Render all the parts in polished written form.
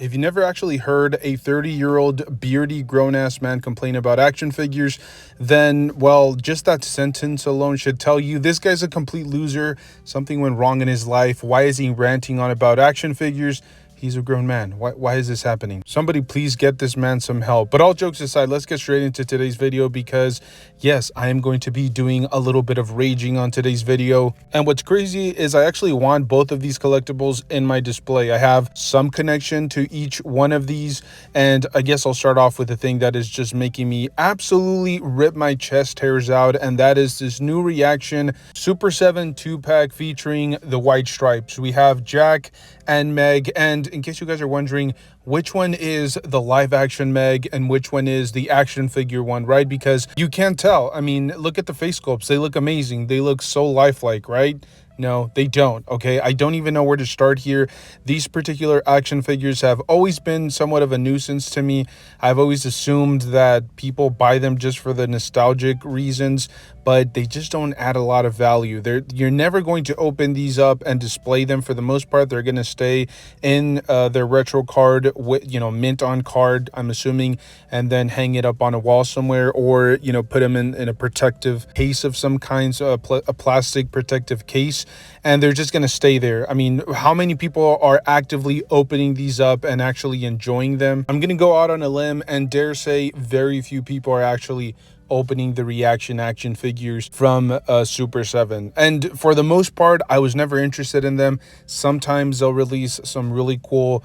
If you never actually heard a 30-year-old beardy grown-ass man complain about action figures, then, well, just that sentence alone should tell you this guy's a complete loser. Something went wrong in his life. Why is he ranting on about action figures? He's a grown man. Why is this happening? Somebody please get this man some help. But all jokes aside, let's get straight into today's video because, yes, I am going to be doing a little bit of raging on today's video. And what's crazy is I actually want both of these collectibles in my display. I have some connection to each one of these. And I guess I'll start off with the thing that is just making me absolutely rip my chest hairs out. And that is this new reaction Super 7 2-pack featuring the white stripes. We have Jack and Meg, and in case you guys are wondering which one is the live action Meg and which one is the action figure one, right? Because you can't tell. I mean, look at the face sculpts. They look amazing. They look so lifelike, right? No, they don't. Okay, I don't even know where to start here. These particular action figures have always been somewhat of a nuisance to me. I've always assumed that people buy them just for the nostalgic reasons, but they just don't add a lot of value. You're never going to open these up and display them. For the most part, they're going to stay in their retro card, with, mint on card, I'm assuming, and then hang it up on a wall somewhere, or put them in a protective case of some kind, so a plastic protective case, and they're just going to stay there. I mean, how many people are actively opening these up and actually enjoying them? I'm going to go out on a limb and dare say very few people are actually opening the reaction action figures from Super 7. And for the most part, I was never interested in them. Sometimes they'll release some really cool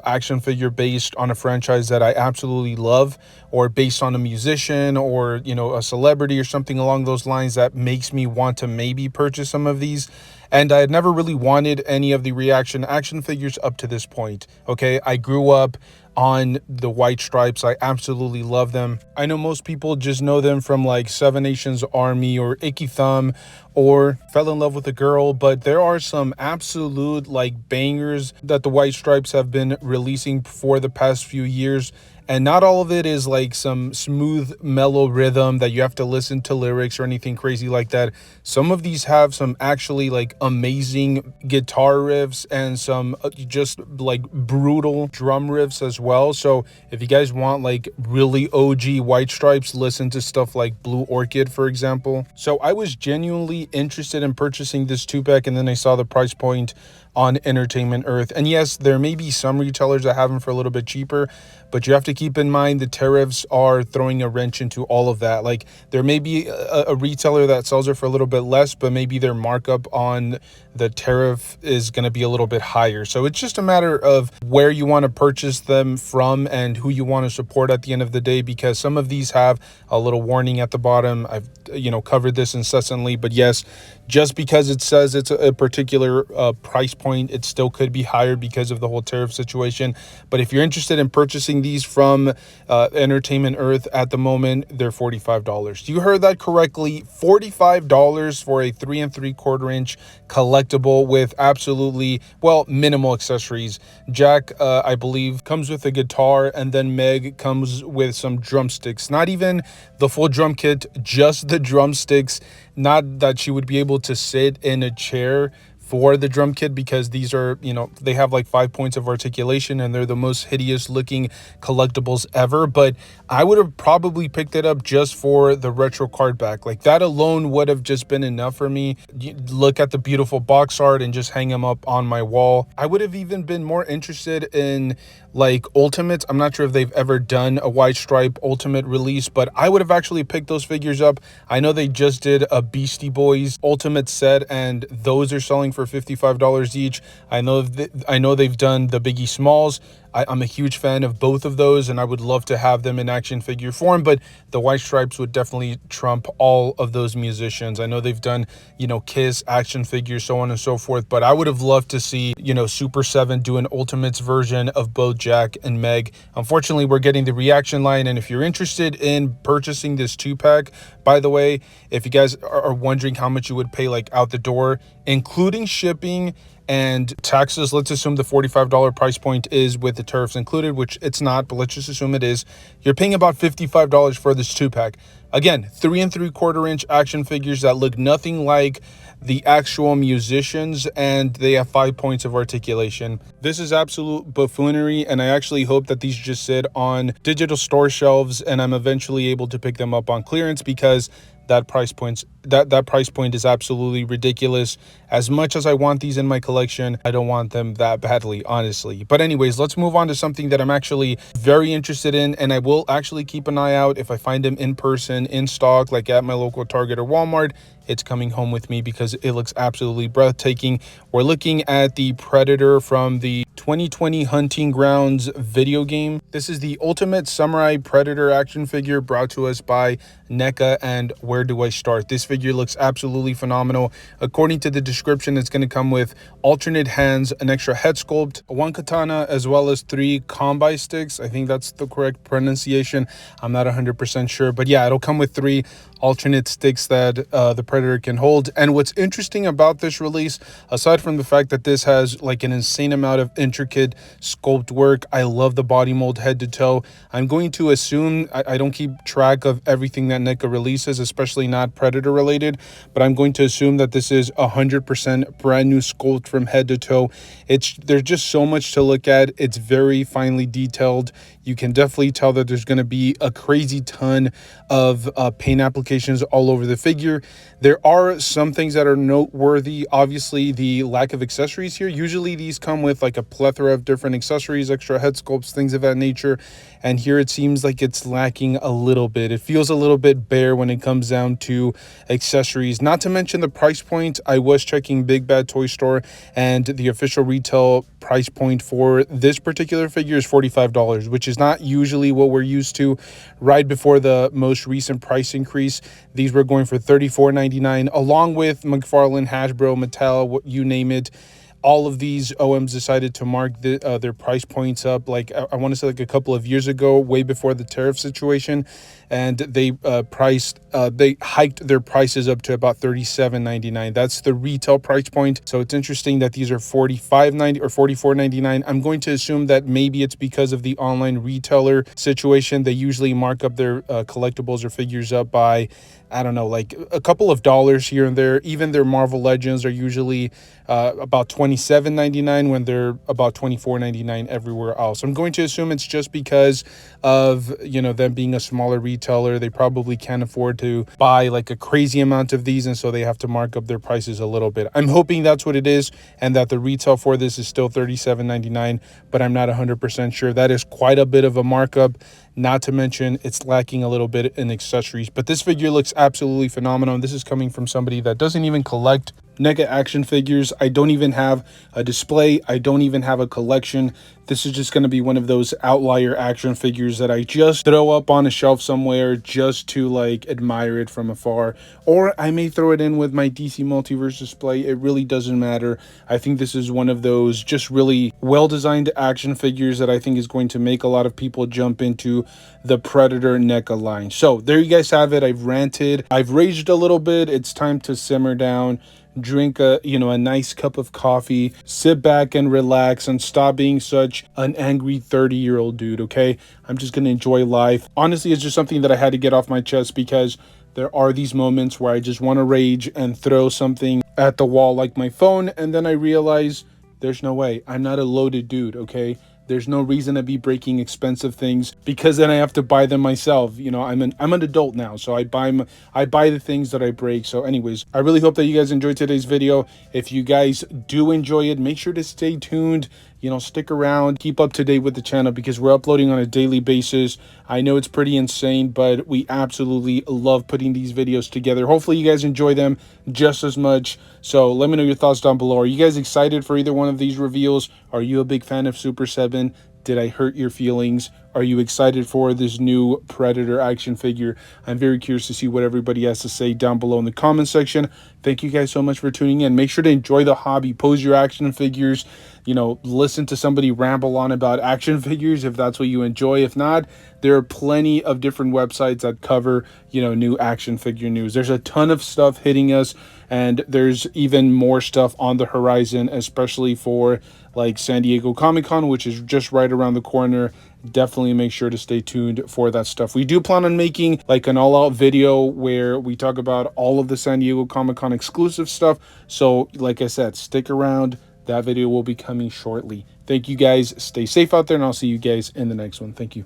action figure based on a franchise that I absolutely love, or based on a musician or a celebrity or something along those lines that makes me want to maybe purchase some of these. And I had never really wanted any of the reaction action figures up to this point. Okay, I grew up on the white stripes. I absolutely love them. I know most people just know them from like Seven Nations Army or Icky Thumb or Fell in Love with a Girl, but there are some absolute like bangers that the white stripes have been releasing for the past few years. And not all of it is like some smooth, mellow rhythm that you have to listen to lyrics or anything crazy like that. Some of these have some actually like amazing guitar riffs and some just like brutal drum riffs as well. So if you guys want like really OG white stripes, listen to stuff like Blue Orchid, for example. So I was genuinely interested in purchasing this 2-pack, and then I saw the price point on Entertainment Earth. And yes, there may be some retailers that have them for a little bit cheaper, but you have to keep in mind the tariffs are throwing a wrench into all of that. Like, there may be a retailer that sells it for a little bit less, but maybe their markup on the tariff is going to be a little bit higher. So it's just a matter of where you want to purchase them from and who you want to support at the end of the day, because some of these have a little warning at the bottom. I've covered this incessantly, but yes, just because it says it's a particular price point, it still could be higher because of the whole tariff situation. But if you're interested in purchasing these from Entertainment Earth at the moment, they're $45. You heard that correctly, $45 for a 3 3/4 inch collectible with absolutely, well, minimal accessories. Jack, I believe, comes with a guitar, and then Meg comes with some drumsticks. Not even the full drum kit, just the drumsticks. Not that she would be able to sit in a chair for the drum kit, because these are, they have like 5 points of articulation and they're the most hideous looking collectibles ever. But I would have probably picked it up just for the retro card back. Like, that alone would have just been enough for me. You look at the beautiful box art and just hang them up on my wall. I would have even been more interested in like Ultimates. I'm not sure if they've ever done a white stripe Ultimate release, but I would have actually picked those figures up. I know they just did a Beastie Boys Ultimate set, and those are selling for $55 each. I know they've done the Biggie Smalls. I'm a huge fan of both of those, and I would love to have them in action figure form, but the white stripes would definitely trump all of those musicians. I know they've done, Kiss action figures, so on and so forth, but I would have loved to see, Super 7 do an Ultimates version of both Jack and Meg. Unfortunately, we're getting the reaction line, and if you're interested in purchasing this 2-pack, by the way, if you guys are wondering how much you would pay like out the door, including shipping and taxes, let's assume the $45 price point is with the tariffs included, which it's not, but let's just assume it is. You're paying about $55 for this 2-pack. Again, 3 3/4 inch action figures that look nothing like the actual musicians, and they have 5 points of articulation. This is absolute buffoonery, and I actually hope that these just sit on digital store shelves and I'm eventually able to pick them up on clearance, because that price point is absolutely ridiculous. As much as I want these in my collection, I don't want them that badly, honestly. But anyways, let's move on to something that I'm actually very interested in, and I will actually keep an eye out if I find them in person, in stock, like at my local Target or Walmart. It's coming home with me because it looks absolutely breathtaking. We're looking at the Predator from the 2020 Hunting Grounds video game. This is the Ultimate Samurai Predator action figure brought to us by NECA, and where do I start? This figure looks absolutely phenomenal. According to the description, it's going to come with alternate hands, an extra head sculpt, one katana, as well as 3 combi sticks. I think that's the correct pronunciation. I'm not 100% sure, but yeah, it'll come with 3 alternate sticks that the Predator can hold. And what's interesting about this release, aside from the fact that this has like an insane amount of intricate sculpt work, I love the body mold head to toe. I'm going to assume, I don't keep track of everything that NECA releases, especially not Predator related, but I'm going to assume that this is 100% brand new sculpt from head to toe. There's just so much to look at. It's very finely detailed. You can definitely tell that there's going to be a crazy ton of paint applications all over the figure. There are some things that are noteworthy. Obviously, the lack of accessories here. Usually these come with like a plethora of different accessories, extra head sculpts, things of that nature. And here it seems like it's lacking a little bit. It feels a little bit bare when it comes down to accessories. Not to mention the price point. I was checking Big Bad Toy Store, and the official retail price point for this particular figure is $45, which is not usually what we're used to. Right before the most recent price increase, these were going for $34.99, along with McFarlane, Hasbro, Mattel, you name it. All of these OMs decided to mark their price points up, like I want to say like a couple of years ago, way before the tariff situation, and they hiked their prices up to about $37.99. That's the retail price point. So it's interesting that these are $45.90 or $44.99. I'm going to assume that maybe it's because of the online retailer situation. They usually mark up their collectibles or figures up by, I don't know, like a couple of dollars here and there. Even their Marvel Legends are usually about $27.99 when they're about $24.99 everywhere else. I'm going to assume it's just because of, you know, them being a smaller retailer. They probably can't afford to buy like a crazy amount of these, and so they have to mark up their prices a little bit. I'm hoping that's what it is, and that the retail for this is still $37.99, but I'm not 100% sure. That is quite a bit of a markup. Not to mention it's lacking a little bit in accessories, but this figure looks absolutely phenomenal. This is coming from somebody that doesn't even collect NECA action figures. I don't even have a display. I don't even have a collection. This is just going to be one of those outlier action figures that I just throw up on a shelf somewhere just to like admire it from afar, or I may throw it in with my DC Multiverse display. It really doesn't matter. I think this is one of those just really well-designed action figures that I think is going to make a lot of people jump into the Predator NECA line. So there you guys have it. I've ranted, I've raged a little bit. It's time to simmer down, drink a nice cup of coffee, sit back and relax, and stop being such an angry 30-year-old dude. Okay, I'm just gonna enjoy life. Honestly, it's just something that I had to get off my chest, because there are these moments where I just want to rage and throw something at the wall like my phone, and then I realize there's no way. I'm not a loaded dude. Okay, there's no reason to be breaking expensive things, because then I have to buy them myself. You know, I'm an adult now, so I buy the things that I break. So anyways, I really hope that you guys enjoyed today's video. If you guys do enjoy it, make sure to stay tuned. You know, stick around, keep up to date with the channel, because we're uploading on a daily basis. I know it's pretty insane, but we absolutely love putting these videos together. Hopefully you guys enjoy them just as much. So let me know your thoughts down below. Are you guys excited for either one of these reveals? Are you a big fan of Super 7? Did I hurt your feelings? Are you excited for this new Predator action figure? I'm very curious to see what everybody has to say down below in the comment section. Thank you guys so much for tuning in. Make sure to enjoy the hobby, pose your action figures, you know, listen to somebody ramble on about action figures if that's what you enjoy. If not, there are plenty of different websites that cover, you know, new action figure news. There's a ton of stuff hitting us And there's even more stuff on the horizon, especially for like San Diego Comic-Con, which is just right around the corner. Definitely make sure to stay tuned for that stuff. We do plan on making like an all-out video where we talk about all of the San Diego Comic-Con exclusive stuff. So like I said, stick around. That video will be coming shortly. Thank you guys. Stay safe out there, and I'll see you guys in the next one. Thank you.